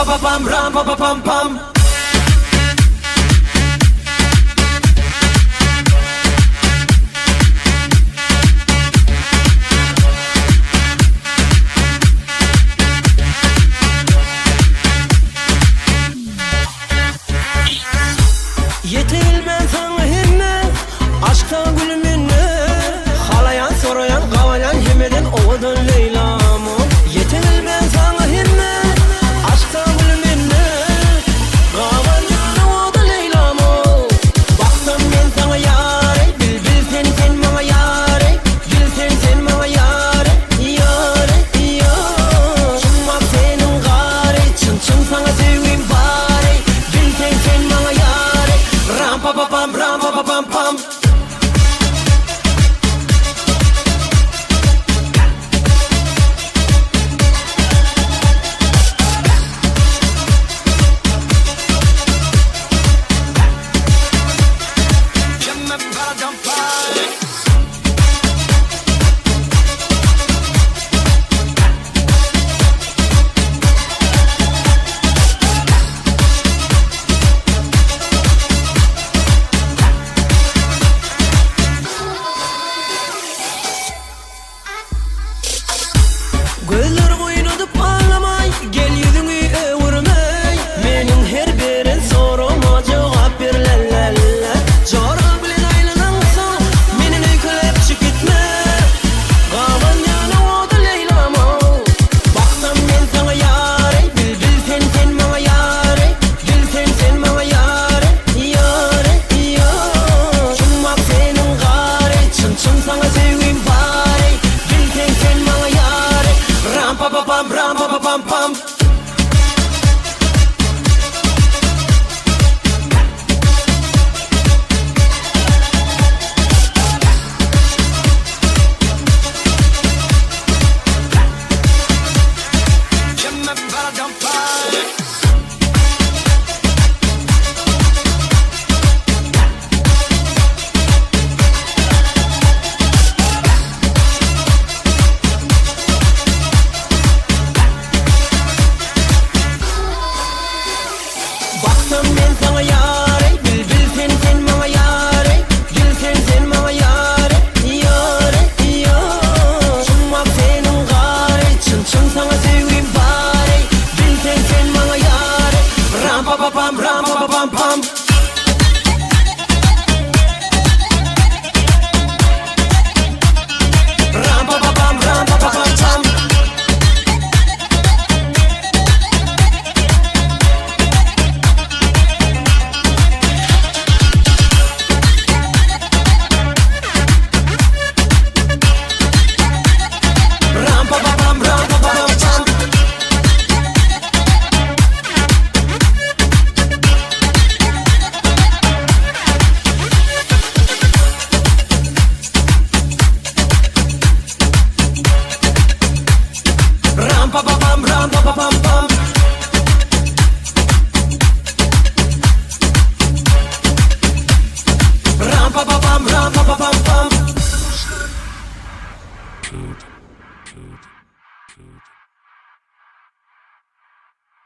pa pam, ram pa pa pam pam. Yetilmez sana himme, aşktan gülümünne. Halayan sorayan kavayan hemeden ovadan Leyla'mı. Yetilmez sana himme, aşktan gülümünne. Kavayan ovadan Leyla'mı. Baksam ben sana yare, bil sen sen bana yare. Bil sen bana yare, yare, yare. Çıkmak senin gari, çın sana sevgim bari. Bil sen bana yare. Ram pa pa pam, ram pa pa pam pam. Gözler oynadıp ağlamay, gel yüzünü öğürmey. Menin her birin soruma cevap ver lelele. Cara bilen aylanansa, menin öykülep çık gitme. Kavan yana oda Leyla'mı. Baksam ben sana yare, bil sen bana yare. Bil sen bana yare, yare, yare. Çıkmak senin gari, çın sana sevgim bari. Bil sen bana yare. Ram pa pa pam, ram pa pa pam pam.